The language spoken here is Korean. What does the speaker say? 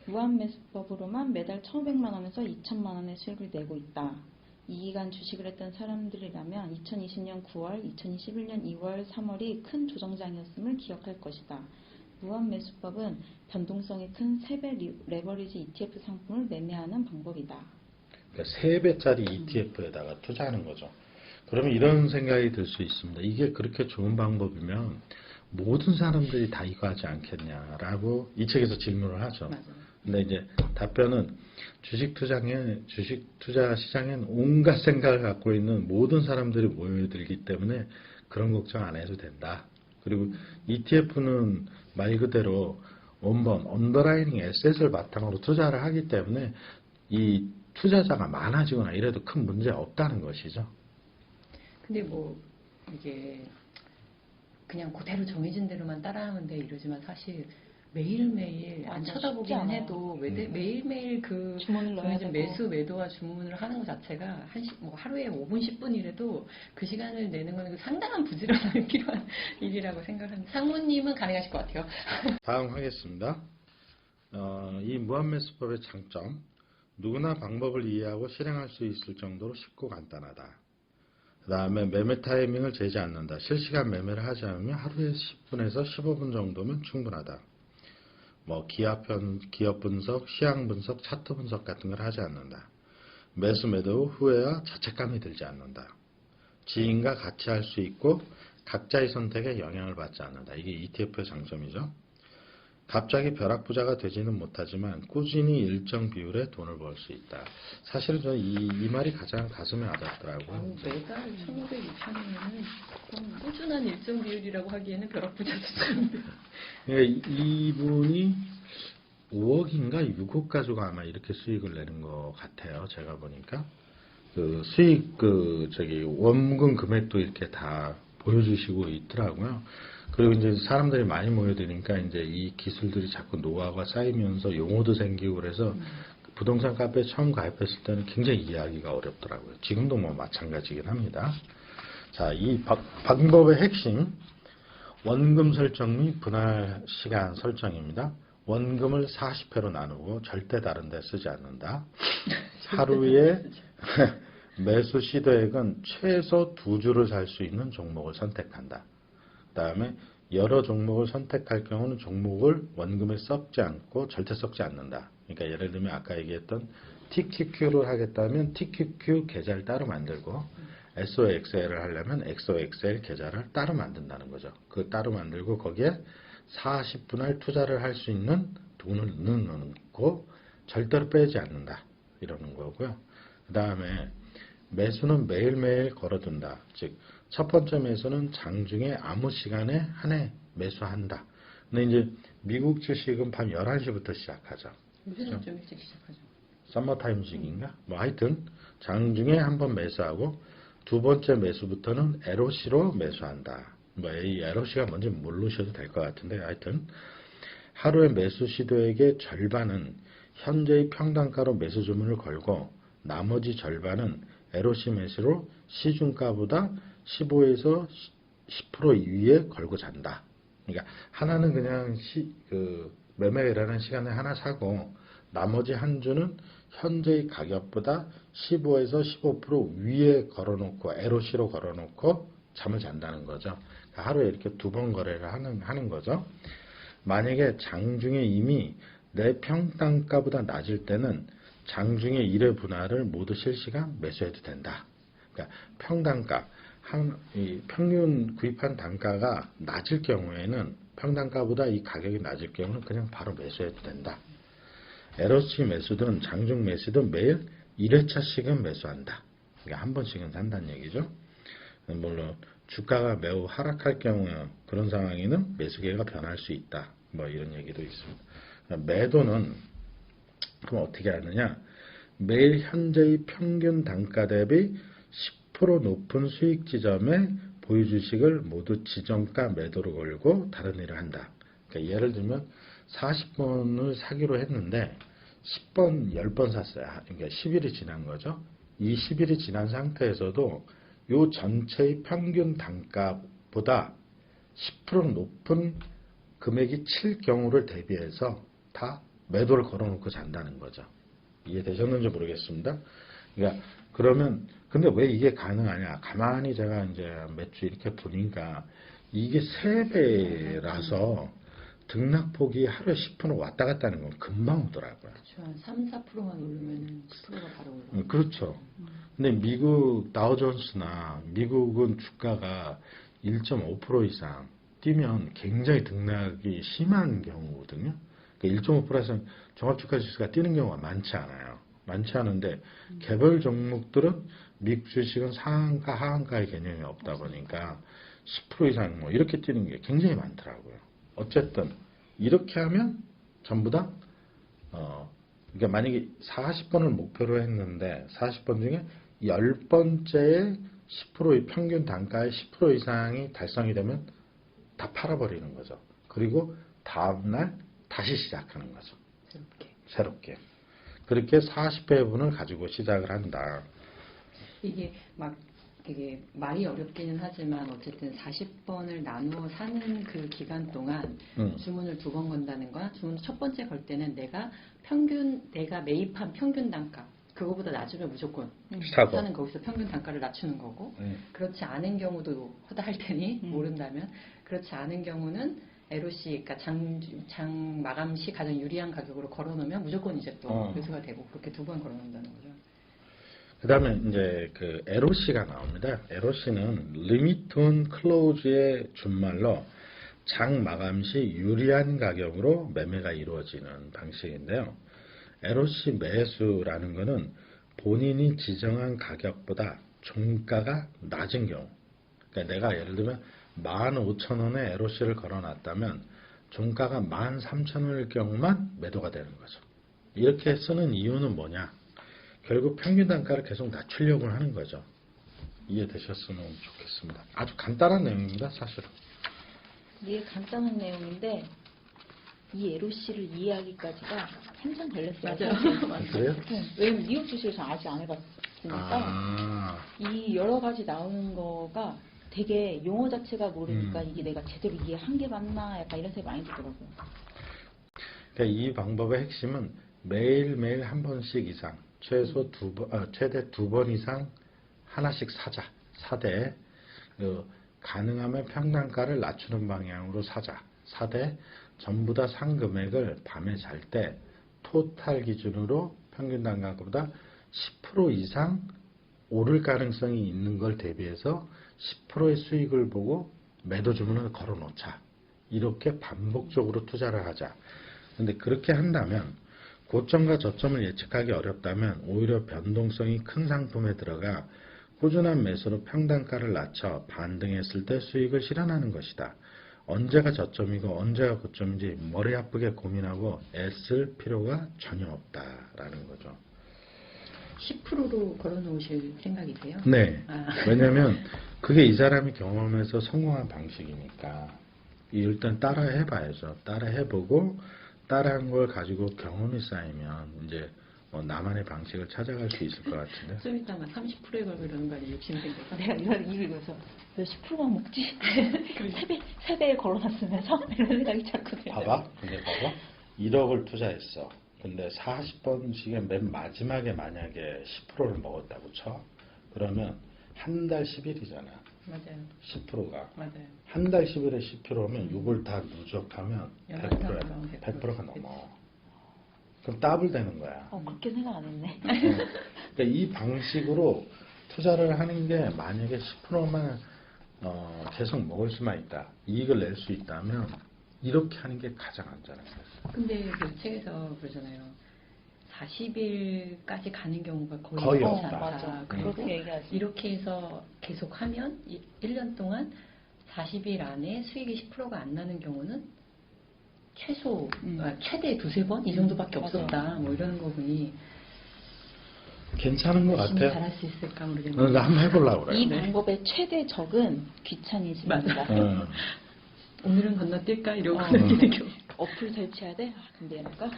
무한매수법으로만 매달 1,500만 원에서 2천만 원의 수익을 내고 있다. 이 기간 주식을 했던 사람들이라면 2020년 9월, 2021년 2월, 3월이 큰 조정장이었음을 기억할 것이다. 무한매수법은 변동성이 큰 3배 레버리지 ETF 상품을 매매하는 방법이다. 그러니까 3배짜리 ETF에다가 투자하는 거죠. 그러면 이런 생각이 들 수 있습니다. 이게 그렇게 좋은 방법이면 모든 사람들이 다 이거 하지 않겠냐라고 이 책에서 질문을 하죠. 맞아요. 근데 이제 답변은 주식 투자 시장엔 온갖 생각을 갖고 있는 모든 사람들이 모여들기 때문에 그런 걱정 안 해도 된다. 그리고 ETF는 말 그대로 원본, 언더라이닝 에셋을 바탕으로 투자를 하기 때문에 이 투자자가 많아지거나 이래도 큰 문제 없다는 것이죠. 근데 뭐 이게 그냥 그대로 정해진 대로만 따라하면 돼 이러지만 사실 매일매일 안 쳐다보기는 해도 매일매일 그 주문을 넣어야 정해진 되고. 매수 매도와 주문을 하는 것 자체가 뭐 하루에 5분 10분이라도 그 시간을 내는 거는 상당한 부지런함이 필요한 일이라고 생각합니다. 상무님은 가능하실 것 같아요. 다음 하겠습니다. 이 무한매수법의 장점, 누구나 방법을 이해하고 실행할 수 있을 정도로 쉽고 간단하다. 그 다음에 매매 타이밍을 재지 않는다. 실시간 매매를 하지 않으면 하루에 10분에서 15분 정도면 충분하다. 뭐 기업 분석, 시황 분석, 차트 분석 같은 걸 하지 않는다. 매수 매도 후회와 자책감이 들지 않는다. 지인과 같이 할 수 있고 각자의 선택에 영향을 받지 않는다. 이게 ETF의 장점이죠. 갑자기 벼락부자가 되지는 못하지만 꾸준히 일정 비율의 돈을 벌 수 있다. 사실은 저는 이 말이 가장 가슴에 와닿더라고요. 매달 1,500, 2,000이면은 꾸준한 일정 비율이라고 하기에는 벼락부자 수준인데. 그러니까 이분이 5억인가 6억 가지고 아마 이렇게 수익을 내는 것 같아요. 제가 보니까 그 수익 원금 금액도 이렇게 다 보여주시고 있더라고요. 그리고 이제 사람들이 많이 모여드니까 이제 이 기술들이 자꾸 노하우가 쌓이면서 용어도 생기고 그래서 부동산 카페에 처음 가입했을 때는 굉장히 이해하기가 어렵더라고요. 지금도 뭐 마찬가지긴 합니다. 자, 이 방법의 핵심, 원금 설정 및 분할 시간 설정입니다. 원금을 40회로 나누고 절대 다른 데 쓰지 않는다. 하루에 매수 시도액은 최소 2주를 살 수 있는 종목을 선택한다. 그 다음에 여러 종목을 선택할 경우는 종목을 원금에 섞지 않고 절대 섞지 않는다. 그러니까 예를 들면 아까 얘기했던 TQQ를 하겠다면 TQQ 계좌를 따로 만들고 SOXL을 하려면 SOXL 계좌를 따로 만든다는 거죠. 그 따로 만들고 거기에 40분할 투자를 할 수 있는 돈을 넣고 절대로 빼지 않는다. 이러는 거고요. 그 다음에 매수는 매일매일 걸어둔다. 즉 첫 번째 매수는 장중에 아무 시간에 한 해 매수한다. 근데 이제 미국 주식은 밤 11시부터 시작하죠. 요새는 좀 일찍 시작하죠. 서머타임식인가? 뭐 하여튼 장중에 한번 매수하고 두 번째 매수부터는 LOC로 매수한다. 뭐 이 LOC가 뭔지 모르셔도 될 것 같은데 하여튼 하루의 매수 시도액의 절반은 현재의 평단가로 매수 주문을 걸고 나머지 절반은 LOC 매수로 시중가보다 15에서 10% 위에 걸고 잔다. 그러니까 하나는 그냥 매매가 일하는 시간에 하나 사고 나머지 한 주는 현재의 가격보다 15에서 15% 위에 걸어놓고 LOC로 걸어놓고 잠을 잔다는 거죠. 그러니까 하루에 이렇게 2번 거래를 하는 거죠. 만약에 장중에 이미 내 평단가보다 낮을 때는 장중에 1회 분할을 모두 실시간 매수해도 된다. 그러니까 평단가, 평균 구입한 단가가 낮을 경우에는 평단가보다 이 가격이 낮을 경우는 그냥 바로 매수해도 된다. LOC 매수든 장중 매수든 매일 1회차씩은 매수한다. 그러니까 한 번씩은 산다는 얘기죠. 물론 주가가 매우 하락할 경우 그런 상황에는 매수 기회가 변할 수 있다. 뭐 이런 얘기도 있습니다. 매도는 그럼 어떻게 하느냐? 매일 현재의 평균 단가 대비 10% 높은 수익 지점에 보유 주식을 모두 지정가 매도로 걸고 다른 일을 한다. 그러니까 예를 들면 40번을 사기로 했는데 10번, 10번 샀어요. 그러니까 10일이 지난 거죠. 이 10일이 지난 상태에서도 요 전체의 평균 단가보다 10% 높은 금액이 칠 경우를 대비해서 다 매도를 걸어놓고 잔다는 거죠. 이해되셨는지 모르겠습니다. 그러니까 그러면 근데 왜 이게 가능하냐? 가만히 제가 이제 매주 이렇게 보니까 이게 3배라서 등락폭이 하루에 10% 왔다 갔다 하는 건 금방 오더라고요. 그렇죠. 한 3, 4%만 오르면 10%가 바로 올라. 그렇죠. 근데 미국 다우존스나 미국은 주가가 1.5% 이상 뛰면 굉장히 등락이 심한 경우거든요. 그러니까 1.5%에서 종합주가 지수가 뛰는 경우가 많지 않아요. 많지 않은데 개별 종목들은 미국 주식은 상한가 하한가의 개념이 없다 보니까 10% 이상 뭐 이렇게 뛰는 게 굉장히 많더라고요. 어쨌든 이렇게 하면 전부 다 그러니까 만약에 40번을 목표로 했는데 40번 중에 10번째에 10%의 평균 단가의 10% 이상이 달성이 되면 다 팔아버리는 거죠. 그리고 다음날 다시 시작하는 거죠. 새롭게. 그렇게 40회분을 가지고 시작을 한다. 이게 막 되게 말이 어렵기는 하지만 어쨌든 40번을 나누어 사는 그 기간 동안 주문을 2번 건다는 거야. 주문 첫 번째 걸 때는 내가 매입한 평균 단가 그거보다 낮으면 무조건 사는 거기서 평균 단가를 낮추는 거고 그렇지 않은 경우도 허다할 테니 모른다면 그렇지 않은 경우는 LOC 그러니까 장 마감 시 가장 유리한 가격으로 걸어놓으면 무조건 이제 또 회수가 되고 그렇게 2번 걸어놓는다는 거죠. 그 다음에 이제 그 LOC가 나옵니다. LOC는 Limit on Close의 준말로 장 마감 시 유리한 가격으로 매매가 이루어지는 방식인데요. LOC 매수라는 것은 본인이 지정한 가격보다 종가가 낮은 경우, 그러니까 내가 예를 들면 15,000원에 LOC를 걸어놨다면 종가가 13,000원일 경우만 매도가 되는 거죠. 이렇게 쓰는 이유는 뭐냐? 결국 평균 단가를 계속 낮추려고 하는 거죠. 이해되셨으면 좋겠습니다. 아주 간단한 내용입니다, 사실은. 이게 간단한 내용인데 이 LOC를 이해하기까지가 한참 걸렸어요. 맞아요. 그래요? 왜냐면 미국 주식을 전 아직 안 해봤으니까 이 여러 가지 나오는 거가 되게 용어 자체가 모르니까 이게 내가 제대로 이해한 게 맞나 약간 이런 생각이 많이 들더라고요. 그러니까 이 방법의 핵심은 매일매일 한 번씩 이상 최소 최대 2번 이상 하나씩 사되 가능하면 평단가를 낮추는 방향으로 사되 전부 다 산 금액을 밤에 잘 때 토탈 기준으로 평균 단가보다 10% 이상 오를 가능성이 있는 걸 대비해서 10%의 수익을 보고 매도 주문을 걸어 놓자. 이렇게 반복적으로 투자를 하자. 근데 그렇게 한다면 고점과 저점을 예측하기 어렵다면 오히려 변동성이 큰 상품에 들어가 꾸준한 매수로 평단가를 낮춰 반등했을 때 수익을 실현하는 것이다. 언제가 저점이고 언제가 고점인지 머리 아프게 고민하고 애쓸 필요가 전혀 없다라는 거죠. 10%로 걸어놓으실 생각이세요? 네. 왜냐면 그게 이 사람이 경험해서 성공한 방식이니까 일단 따라 해봐야죠. 따라 해보고 따라한 걸 가지고 경험이 쌓이면 이제 나만의 방식을 찾아갈 수 있을 것 같은데. 좀 이따 막 30%에 걸고 이러는 거 아니에요? 욕심 생겨서. 내가 이걸 읽으면서 왜 10%만 먹지? 3배에 걸어놨으면서 이런 생각이 자꾸 들어요. 봐봐. 근데 봐봐. 1억을 투자했어. 근데 40번씩에 맨 마지막에 만약에 10%를 먹었다고 쳐. 그러면 한 달 10일이잖아. 맞아요. 10%가. 맞아요. 한 달 10일에 10%면 6을 다 누적하면 100%야. 100%가 넘어. 그럼 더블 되는 거야. 그렇게 생각 안 했네. 그러니까 이 방식으로 투자를 하는 게 만약에 10%만 계속 먹을 수만 있다. 이익을 낼 수 있다면 이렇게 하는 게 가장 안전한 거예요. 근데 그 책에서 그러잖아요. 40일까지 가는 경우가 거의 거의 없지 없다. 않다. 맞아. 그리고 그렇게 얘기하지. 이렇게 해서 계속 하면 1년 동안 40일 안에 수익이 10%가 안 나는 경우는 최소 최대 2-3번 이 정도밖에 맞아. 없었다. 뭐 이러는 거 보니 괜찮은 것 열심히 같아요. 잘할 수 있을까 모르겠는데. 그러니까 한번 해보려고 그래요. 이 방법의 최대 적은 귀차니즘입니다. 오늘은 건너뛸까 이러고 어. 느끼는 경우. 어플 설치해야 돼? 근데 이럴까?